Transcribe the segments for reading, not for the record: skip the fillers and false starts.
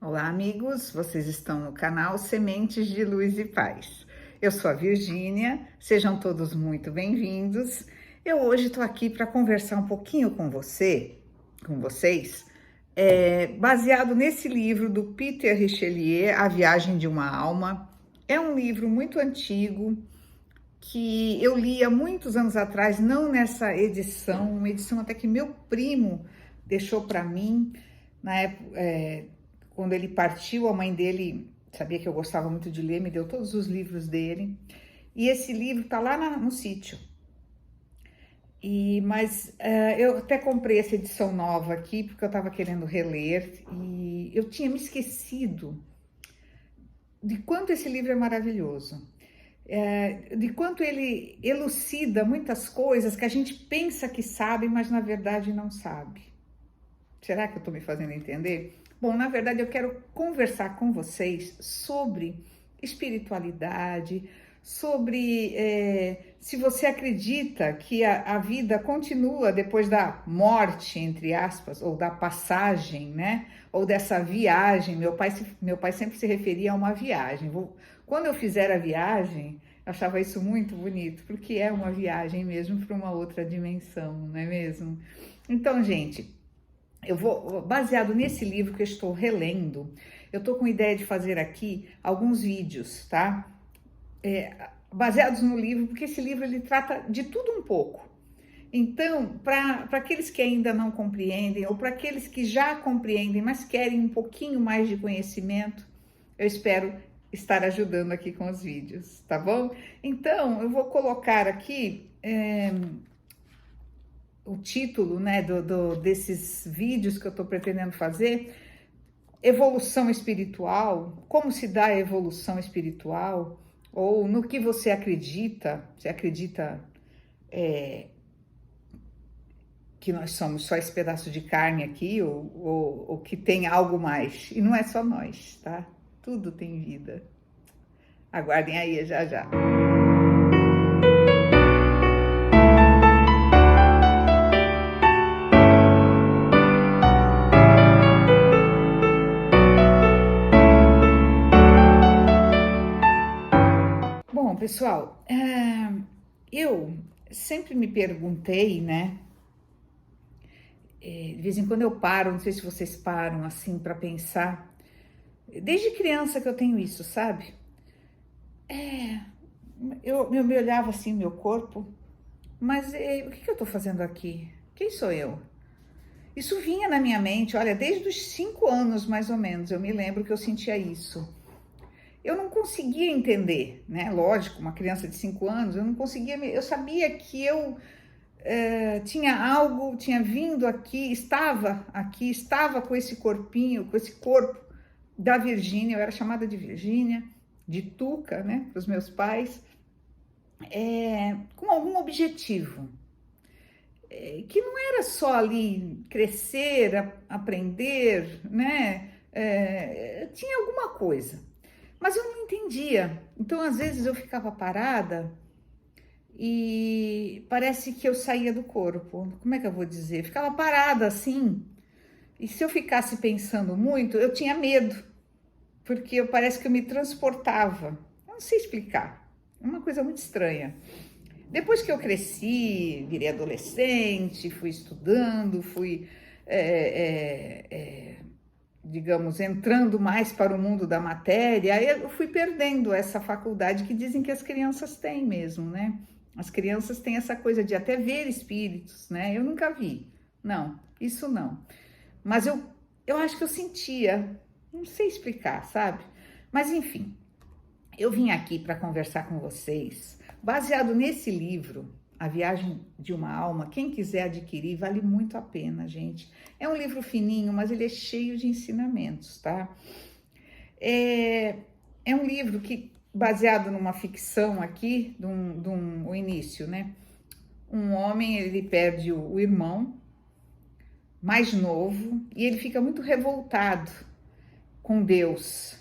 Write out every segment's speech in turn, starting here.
Olá, amigos! Vocês estão no canal Sementes de Luz e Paz. Eu sou a Virgínia, sejam todos muito bem-vindos. Eu hoje estou aqui para conversar um pouquinho com vocês, baseado nesse livro do Peter Richelieu, A Viagem de uma Alma. É um livro muito antigo, que eu li há muitos anos atrás, não nessa edição, uma edição até que meu primo deixou para mim, na época, quando ele partiu, a mãe dele sabia que eu gostava muito de ler, me deu todos os livros dele, e esse livro está lá no sítio. Mas eu até comprei essa edição nova aqui, porque eu estava querendo reler, e eu tinha me esquecido de quanto esse livro é maravilhoso. De quanto ele elucida muitas coisas que a gente pensa que sabe, mas na verdade não sabe. Será que eu estou me fazendo entender? Bom, na verdade eu quero conversar com vocês sobre espiritualidade, sobre se você acredita que a vida continua depois da morte, entre aspas, ou da passagem, né? Ou dessa viagem. Meu pai sempre se referia a uma viagem. Quando eu fizer a viagem, eu achava isso muito bonito, porque é uma viagem mesmo para uma outra dimensão, não é mesmo? Então, gente, eu vou, baseado nesse livro que eu estou relendo, eu estou com ideia de fazer aqui alguns vídeos, tá? Baseados no livro, porque esse livro ele trata de tudo um pouco. Então, para aqueles que ainda não compreendem, ou para aqueles que já compreendem, mas querem um pouquinho mais de conhecimento, eu espero estar ajudando aqui com os vídeos, tá bom? Então, eu vou colocar aqui o título, né, desses vídeos que eu estou pretendendo fazer: evolução espiritual, como se dá a evolução espiritual, ou no que você acredita. Você acredita que nós somos só esse pedaço de carne aqui, ou que tem algo mais? E não é só nós, tá? Tudo tem vida. Aguardem aí, já já. Bom, pessoal, eu sempre me perguntei, né? De vez em quando eu paro, não sei se vocês param assim para pensar. Desde criança que eu tenho isso, sabe? Eu me olhava assim, meu corpo, mas o que eu tô fazendo aqui? Quem sou eu? Isso vinha na minha mente, olha, desde os 5 anos mais ou menos, eu me lembro que eu sentia isso. Eu não conseguia entender, né? Lógico, uma criança de 5 anos, eu não conseguia, eu sabia que eu tinha algo, tinha vindo aqui, estava com esse corpinho, com esse corpo da Virgínia. Eu era chamada de Virgínia, de Tuca, né, para os meus pais, com algum objetivo, que não era só ali crescer, aprender, né, tinha alguma coisa, mas eu não entendia. Então, às vezes eu ficava parada e parece que eu saía do corpo. Como é que eu vou dizer? Ficava parada assim, e se eu ficasse pensando muito, eu tinha medo, porque parece que eu me transportava. Eu não sei explicar, é uma coisa muito estranha. Depois que eu cresci, virei adolescente, fui estudando, fui, digamos, entrando mais para o mundo da matéria, aí eu fui perdendo essa faculdade que dizem que as crianças têm mesmo, né? As crianças têm essa coisa de até ver espíritos, né? Eu nunca vi, não, isso não. Mas eu acho que eu sentia, não sei explicar, sabe? Mas enfim, eu vim aqui para conversar com vocês, baseado nesse livro, A Viagem de uma Alma. Quem quiser adquirir, vale muito a pena, gente. É um livro fininho, mas ele é cheio de ensinamentos, tá? É um livro que, baseado numa ficção aqui, o início, né? Um homem, ele perde o irmão mais novo e ele fica muito revoltado com Deus.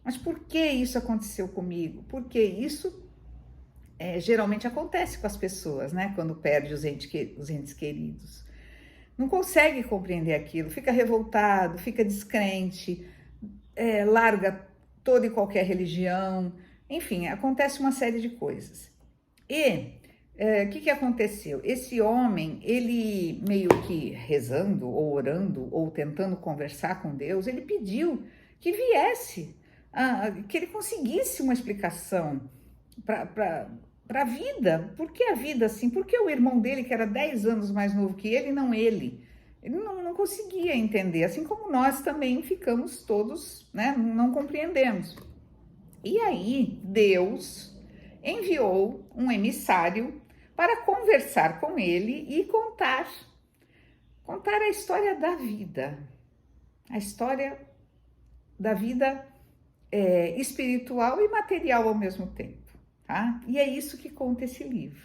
Mas por que isso aconteceu comigo? Porque isso geralmente acontece com as pessoas, né? Quando perde os entes queridos. Não consegue compreender aquilo, fica revoltado, fica descrente, larga toda e qualquer religião, enfim, acontece uma série de coisas. E o que aconteceu? Esse homem, ele meio que rezando, ou orando, ou tentando conversar com Deus, ele pediu que viesse, que ele conseguisse uma explicação para a vida. Por que a vida assim? Por que o irmão dele, que era 10 anos mais novo que ele, não ele? Ele não conseguia entender, assim como nós também ficamos todos, né? Não compreendemos. E aí, Deus enviou um emissário para conversar com ele e contar a história da vida, a história da vida espiritual e material ao mesmo tempo, tá? E é isso que conta esse livro.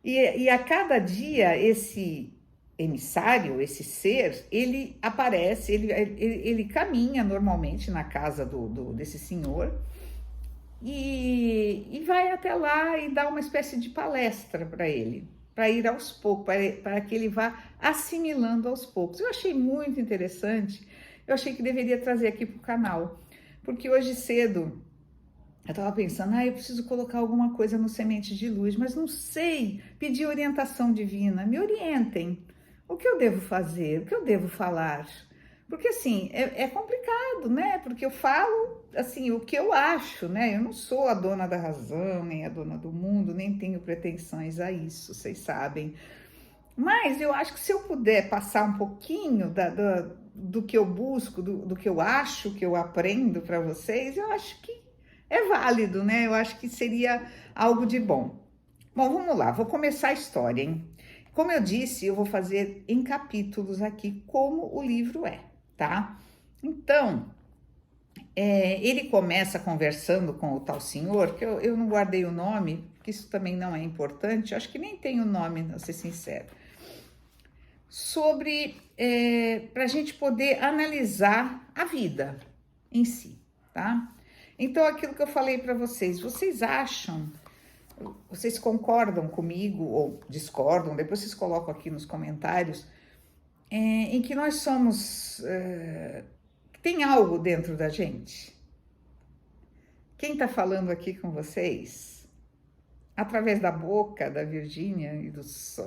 E a cada dia esse emissário, esse ser, ele aparece, ele caminha normalmente na casa desse senhor e vai até lá e dá uma espécie de palestra para ele, para ir aos poucos, para que ele vá assimilando aos poucos. Eu achei muito interessante, eu achei que deveria trazer aqui para o canal, porque hoje cedo eu estava pensando, eu preciso colocar alguma coisa no Semente de Luz, mas não sei, pedir orientação divina, me orientem. O que eu devo fazer? O que eu devo falar? Porque assim, é complicado, né? Porque eu falo, assim, o que eu acho, né? Eu não sou a dona da razão, nem a dona do mundo, nem tenho pretensões a isso, vocês sabem. Mas eu acho que se eu puder passar um pouquinho do que eu busco, do que eu acho, que eu aprendo para vocês, eu acho que é válido, né? Eu acho que seria algo de bom. Bom, vamos lá, vou começar a história, hein? Como eu disse, eu vou fazer em capítulos aqui como o livro é, tá? Então, ele começa conversando com o tal senhor, que eu não guardei o nome, porque isso também não é importante, eu acho que nem tem o nome, pra ser sincero, sobre, para a gente poder analisar a vida em si, tá? Então, aquilo que eu falei para vocês, vocês concordam comigo ou discordam, depois vocês colocam aqui nos comentários, em que nós somos, tem algo dentro da gente? Quem está falando aqui com vocês, através da boca da Virgínia e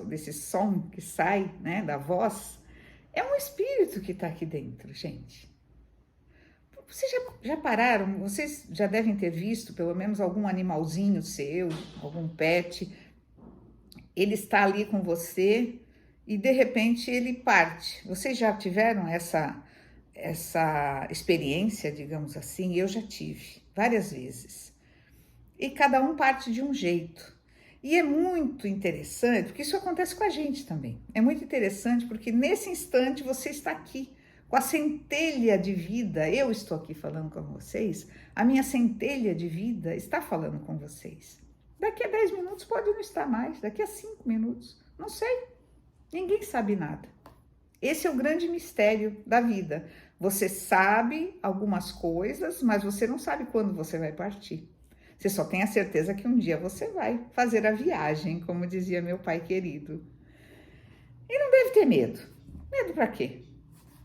desse som que sai, né, da voz, é um espírito que está aqui dentro, gente. Vocês já pararam, vocês já devem ter visto pelo menos algum animalzinho seu, algum pet, ele está ali com você e de repente ele parte. Vocês já tiveram essa experiência, digamos assim? Eu já tive várias vezes. E cada um parte de um jeito. E é muito interessante, porque isso acontece com a gente também. É muito interessante porque nesse instante você está aqui, com a centelha de vida. Eu estou aqui falando com vocês, a minha centelha de vida está falando com vocês. Daqui a 10 minutos pode não estar mais, daqui a 5 minutos, não sei. Ninguém sabe nada. Esse é o grande mistério da vida. Você sabe algumas coisas, mas você não sabe quando você vai partir. Você só tem a certeza que um dia você vai fazer a viagem, como dizia meu pai querido. E não deve ter medo. Medo para quê?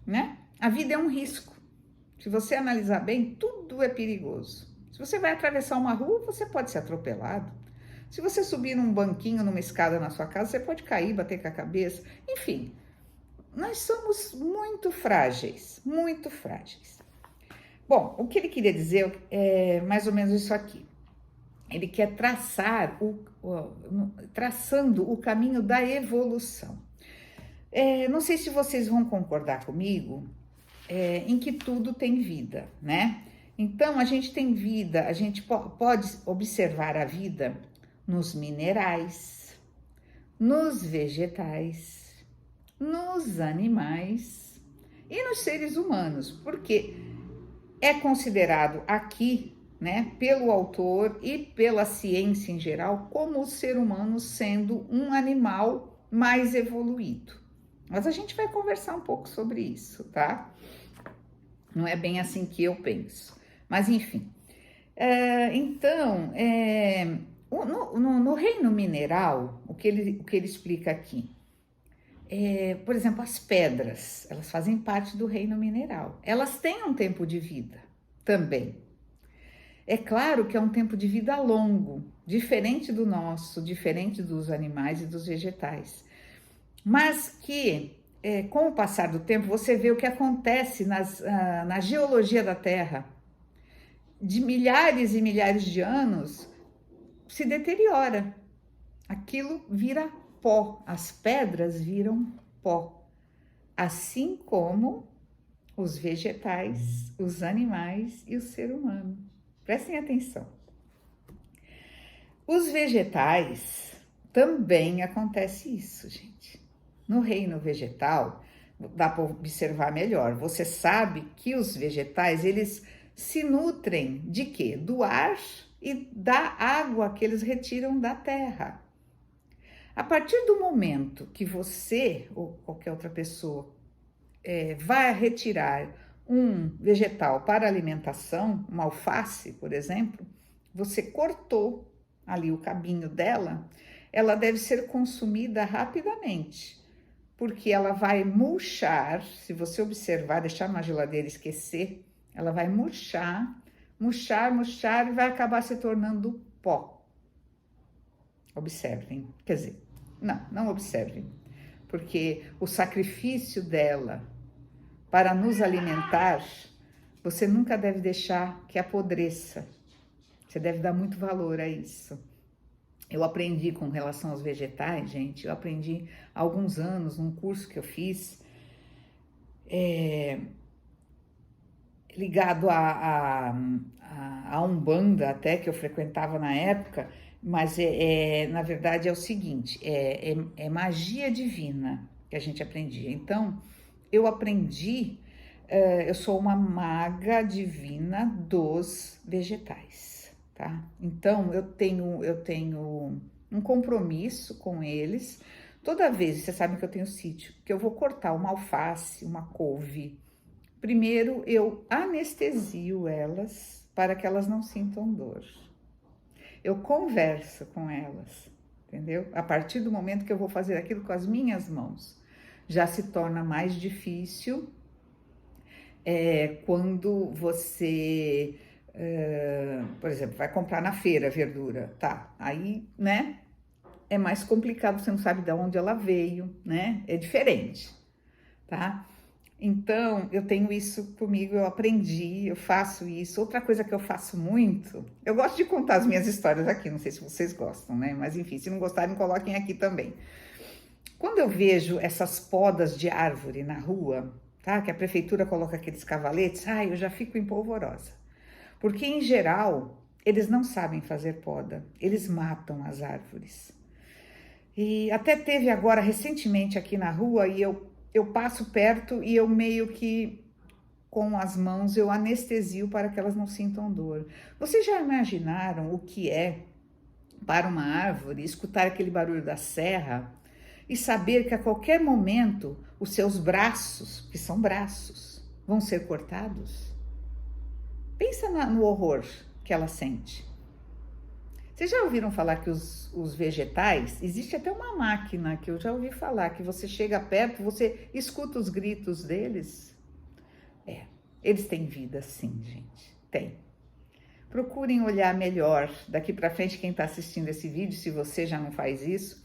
Né? A vida é um risco. Se você analisar bem, tudo é perigoso. Se você vai atravessar uma rua, você pode ser atropelado. Se você subir num banquinho, numa escada na sua casa, você pode cair, bater com a cabeça. Enfim, nós somos muito frágeis, muito frágeis. Bom, o que ele queria dizer é mais ou menos isso aqui. Ele quer traçando o caminho da evolução. Não sei se vocês vão concordar comigo em que tudo tem vida, né? Então, a gente tem vida, a gente pode observar a vida nos minerais, nos vegetais, nos animais e nos seres humanos, porque é considerado aqui, né, pelo autor e pela ciência em geral, como o ser humano sendo um animal mais evoluído. Mas a gente vai conversar um pouco sobre isso, tá? Não é bem assim que eu penso. Mas, enfim. Então, no reino mineral, o que ele explica aqui? Por exemplo, as pedras, elas fazem parte do reino mineral. Elas têm um tempo de vida também. É claro que é um tempo de vida longo, diferente do nosso, diferente dos animais e dos vegetais. Mas que, com o passar do tempo, você vê o que acontece na geologia da Terra. De milhares e milhares de anos, se deteriora. Aquilo vira pó, as pedras viram pó. Assim como os vegetais, os animais e o ser humano. Prestem atenção. Os vegetais também acontece isso, gente. No reino vegetal, dá para observar melhor. Você sabe que os vegetais, eles se nutrem de quê? Do ar e da água que eles retiram da terra. A partir do momento que você ou qualquer outra pessoa vai retirar um vegetal para alimentação, uma alface, por exemplo, você cortou ali o cabinho dela, ela deve ser consumida rapidamente, porque ela vai murchar, se você observar, deixar na geladeira e esquecer, ela vai murchar e vai acabar se tornando pó. Observem, quer dizer, não observem, porque o sacrifício dela para nos alimentar, você nunca deve deixar que apodreça. Você deve dar muito valor a isso. Eu aprendi com relação aos vegetais, gente, eu aprendi há alguns anos num curso que eu fiz, ligado a Umbanda até, que eu frequentava na época, mas na verdade é o seguinte, é magia divina que a gente aprendia. Então, eu aprendi, eu sou uma maga divina dos vegetais, tá? Então, eu tenho um compromisso com eles. Toda vez, vocês sabem que eu tenho sítio, que eu vou cortar uma alface, uma couve, primeiro eu anestesio elas para que elas não sintam dor. Eu converso com elas, entendeu? A partir do momento que eu vou fazer aquilo com as minhas mãos, já se torna mais difícil quando você, por exemplo, vai comprar na feira verdura, tá? Aí, né? É mais complicado, você não sabe de onde ela veio, né? É diferente, tá? Então, eu tenho isso comigo, eu aprendi, eu faço isso. Outra coisa que eu faço muito, eu gosto de contar as minhas histórias aqui, não sei se vocês gostam, né? Mas enfim, se não gostarem, coloquem aqui também. Quando eu vejo essas podas de árvore na rua, tá? Que a prefeitura coloca aqueles cavaletes, eu já fico empolvorosa. Porque, em geral, eles não sabem fazer poda, eles matam as árvores. E até teve agora, recentemente, aqui na rua, e eu passo perto e eu meio que, com as mãos, eu anestesio para que elas não sintam dor. Vocês já imaginaram o que é, para uma árvore, escutar aquele barulho da serra e saber que a qualquer momento os seus braços, que são braços, vão ser cortados? Pensa no horror que ela sente. Vocês já ouviram falar que os vegetais, existe até uma máquina que eu já ouvi falar, que você chega perto, você escuta os gritos deles? Eles têm vida sim, gente, tem. Procurem olhar melhor daqui para frente, quem está assistindo esse vídeo, se você já não faz isso,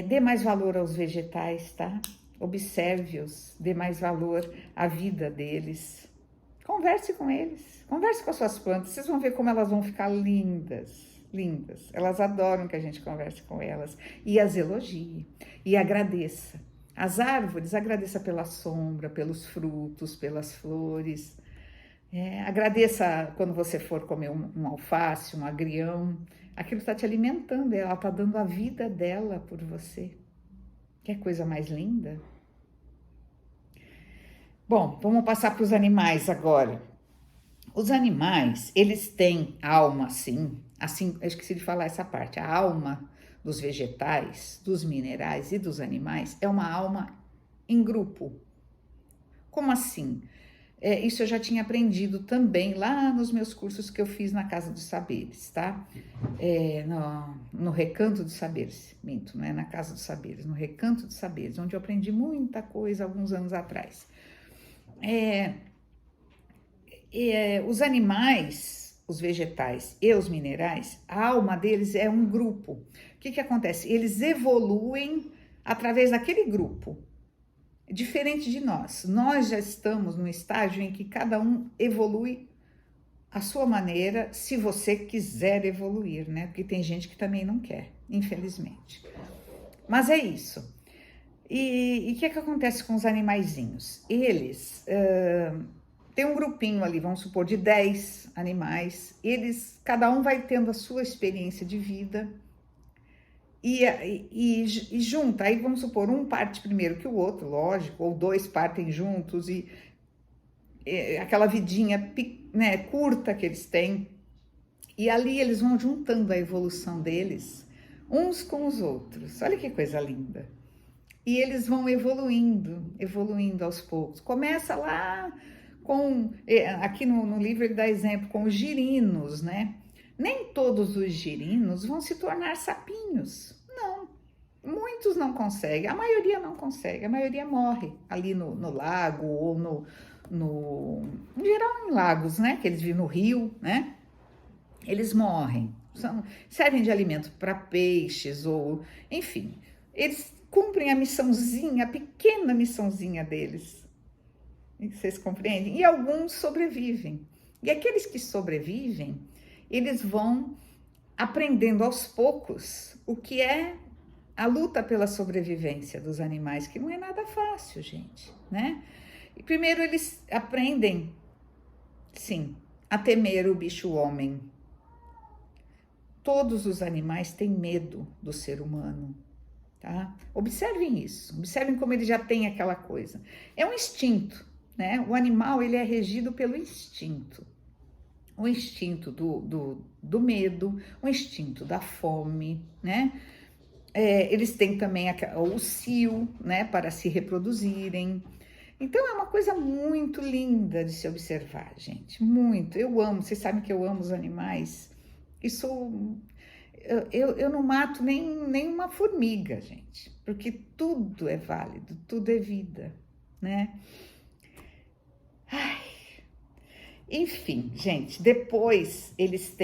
dê mais valor aos vegetais, tá? Observe-os, dê mais valor à vida deles. Converse com eles, converse com as suas plantas, vocês vão ver como elas vão ficar lindas, lindas. Elas adoram que a gente converse com elas e as elogie e agradeça. As árvores, agradeça pela sombra, pelos frutos, pelas flores. Agradeça quando você for comer um alface, um agrião. Aquilo está te alimentando, ela está dando a vida dela por você. Quer coisa mais linda? Bom, vamos passar para os animais agora. Os animais, eles têm alma, sim. Assim, eu esqueci de falar essa parte. A alma dos vegetais, dos minerais e dos animais é uma alma em grupo. Como assim? Isso eu já tinha aprendido também lá nos meus cursos que eu fiz na Casa dos Saberes, tá? No Recanto dos Saberes, minto, não é na Casa dos Saberes, no Recanto dos Saberes, onde eu aprendi muita coisa alguns anos atrás. Os animais, os vegetais e os minerais, a alma deles é um grupo. O que acontece? Eles evoluem através daquele grupo. Diferente de nós já estamos num estágio em que cada um evolui à sua maneira, se você quiser evoluir, né? Porque tem gente que também não quer, infelizmente. Mas é isso. E o que acontece com os animaizinhos? Eles tem um grupinho ali, vamos supor, de 10 animais. Cada um vai tendo a sua experiência de vida. E junta, aí vamos supor, um parte primeiro que o outro, lógico, ou dois partem juntos, e aquela vidinha, né, curta que eles têm, e ali eles vão juntando a evolução deles, uns com os outros. Olha que coisa linda. E eles vão evoluindo aos poucos. Começa lá aqui no livro ele dá exemplo com os girinos, né? Nem todos os girinos vão se tornar sapinhos, não. Muitos não conseguem, a maioria não consegue, a maioria morre ali no lago ou em geral em lagos, né? Que eles vivem no rio, né? Eles morrem, servem de alimento para peixes ou, enfim, eles cumprem a pequena missãozinha deles. Vocês compreendem? E alguns sobrevivem. E aqueles que sobrevivem, eles vão aprendendo aos poucos o que é a luta pela sobrevivência dos animais, que não é nada fácil, gente, né? E primeiro eles aprendem, sim, a temer o bicho homem. Todos os animais têm medo do ser humano, tá? Observem isso, observem como ele já tem aquela coisa. É um instinto, né? O animal, ele é regido pelo instinto. O instinto do medo, o instinto da fome, né? Eles têm também o cio, né, para se reproduzirem. Então é uma coisa muito linda de se observar, gente, muito. Eu amo, vocês sabem que eu amo os animais. Eu não mato nem uma formiga, gente, porque tudo é válido, tudo é vida, né? Ai. Enfim, gente, depois eles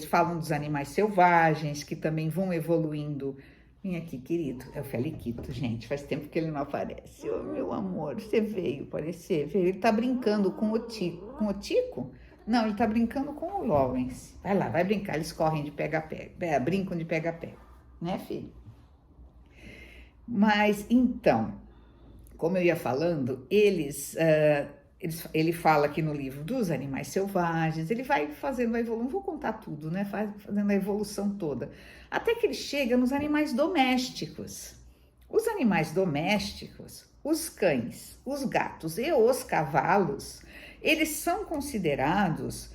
falam dos animais selvagens, que também vão evoluindo. Vem aqui, querido, é o Feliquito, gente, faz tempo que ele não aparece. Oh, meu amor, você veio aparecer, veio. Ele tá brincando com o Tico. Com o Tico? Não, ele tá brincando com o Lawrence. Vai lá, vai brincar, eles correm de pega-pega, brincam de pega-pega, né, filho? Mas, então, como eu ia falando, ele fala aqui no livro dos animais selvagens, ele vai fazendo a evolução, não vou contar tudo, né? Fazendo a evolução toda, até que ele chega nos animais domésticos. Os animais domésticos, os cães, os gatos e os cavalos, eles são considerados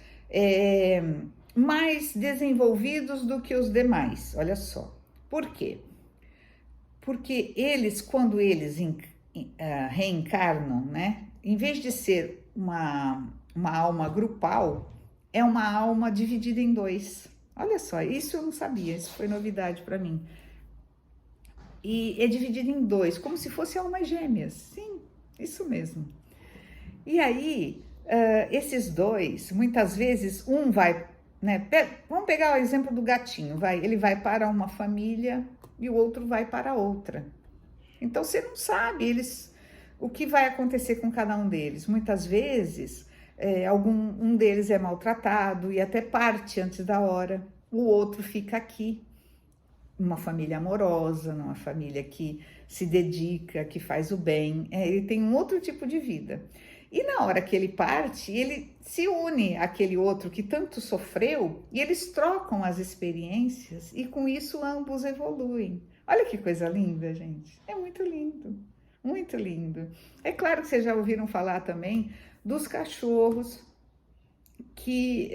mais desenvolvidos do que os demais. Olha só, por quê? Porque eles, quando eles reencarnam, né? Em vez de ser uma alma grupal, é uma alma dividida em dois. Olha só, isso eu não sabia, isso foi novidade para mim. E é dividida em dois, como se fossem almas gêmeas. Sim, isso mesmo. E aí, esses dois, muitas vezes, um vai, né? Vamos pegar o exemplo do gatinho, ele vai para uma família e o outro vai para outra. Então, você não sabe, o que vai acontecer com cada um deles. Muitas vezes, um deles é maltratado e até parte antes da hora. O outro fica aqui, numa família amorosa, numa família que se dedica, que faz o bem. Ele tem um outro tipo de vida. E na hora que ele parte, ele se une àquele outro que tanto sofreu e eles trocam as experiências e com isso ambos evoluem. Olha que coisa linda, gente. É muito lindo. Muito lindo. É claro que vocês já ouviram falar também dos cachorros que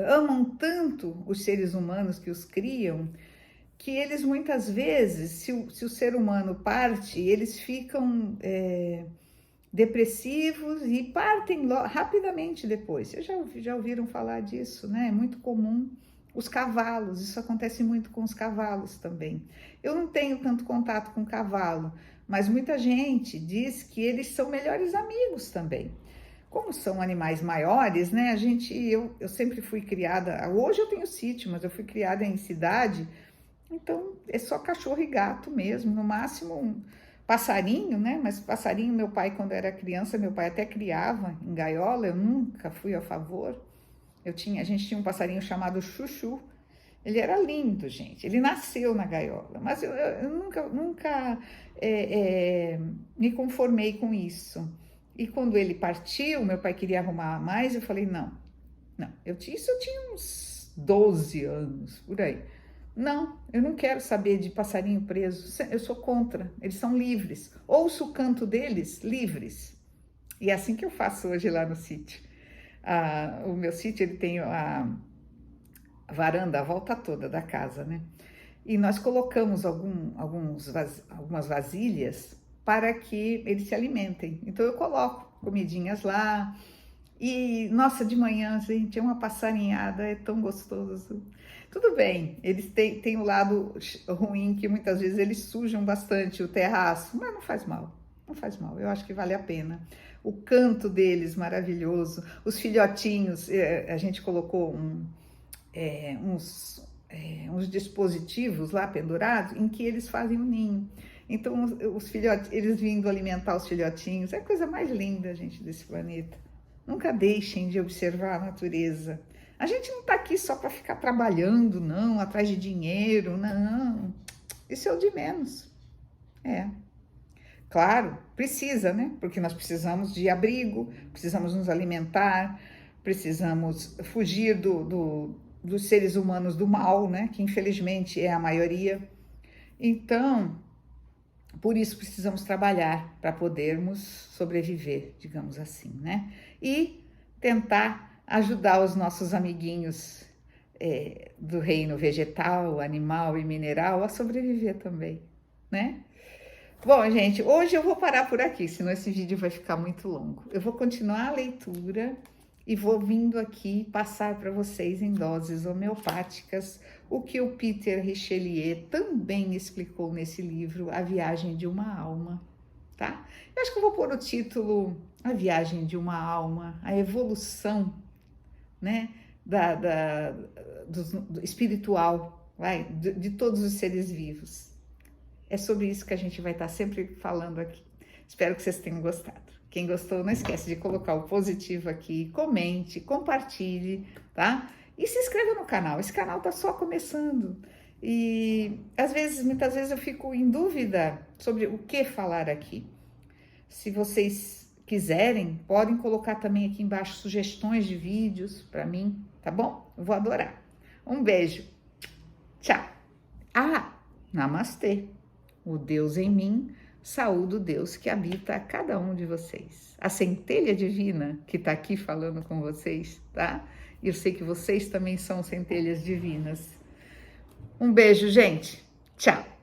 amam tanto os seres humanos que os criam, que eles muitas vezes, se o ser humano parte, eles ficam depressivos e partem rapidamente depois. Vocês já ouviram falar disso, né? É muito comum. Os cavalos, isso acontece muito com os cavalos também. Eu não tenho tanto contato com cavalo, mas muita gente diz que eles são melhores amigos também. Como são animais maiores, né? Eu sempre fui criada, hoje eu tenho sítio, mas eu fui criada em cidade, então é só cachorro e gato mesmo, no máximo um passarinho, né? Mas passarinho, meu pai, quando era criança, meu pai até criava em gaiola, eu nunca fui a favor. A gente tinha um passarinho chamado Chuchu. Ele era lindo, gente. Ele nasceu na gaiola, mas eu nunca me conformei com isso. E quando ele partiu, meu pai queria arrumar mais, eu falei, não. Isso eu tinha uns 12 anos, por aí. Não, eu não quero saber de passarinho preso, eu sou contra, eles são livres. Ouço o canto deles, livres. E é assim que eu faço hoje lá no sítio. O meu sítio, ele tem a varanda, a volta toda da casa, né? E nós colocamos algumas vasilhas para que eles se alimentem. Então eu coloco comidinhas lá. E, nossa, de manhã, gente, é uma passarinhada, é tão gostoso. Tudo bem, eles têm o lado ruim, que muitas vezes eles sujam bastante o terraço, mas não faz mal, não faz mal, eu acho que vale a pena. O canto deles maravilhoso, os filhotinhos, a gente colocou uns dispositivos lá pendurados em que eles fazem um ninho. Então, os filhotes, eles vindo alimentar os filhotinhos, é a coisa mais linda, gente, desse planeta. Nunca deixem de observar a natureza. A gente não está aqui só para ficar trabalhando, não, atrás de dinheiro, não. Isso é o de menos. Claro, precisa, né? Porque nós precisamos de abrigo, precisamos nos alimentar, precisamos fugir dos seres humanos do mal, né? Que infelizmente é a maioria. Então, por isso precisamos trabalhar para podermos sobreviver, digamos assim, né? E tentar ajudar os nossos amiguinhos do reino vegetal, animal e mineral a sobreviver também, né? Bom, gente, hoje eu vou parar por aqui, senão esse vídeo vai ficar muito longo. Eu vou continuar a leitura e vou vindo aqui passar para vocês em doses homeopáticas o que o Peter Richelieu também explicou nesse livro, A Viagem de uma Alma, tá? Eu acho que eu vou pôr o título A Viagem de uma Alma, a evolução, né, do espiritual, de todos os seres vivos. É sobre isso que a gente vai estar sempre falando aqui. Espero que vocês tenham gostado. Quem gostou, não esquece de colocar o positivo aqui, comente, compartilhe, tá? E se inscreva no canal. Esse canal tá só começando. E muitas vezes eu fico em dúvida sobre o que falar aqui. Se vocês quiserem, podem colocar também aqui embaixo sugestões de vídeos para mim, tá bom? Eu vou adorar. Um beijo. Tchau. Namastê. O Deus em mim, saúde o Deus que habita a cada um de vocês. A centelha divina que está aqui falando com vocês, tá? E eu sei que vocês também são centelhas divinas. Um beijo, gente. Tchau.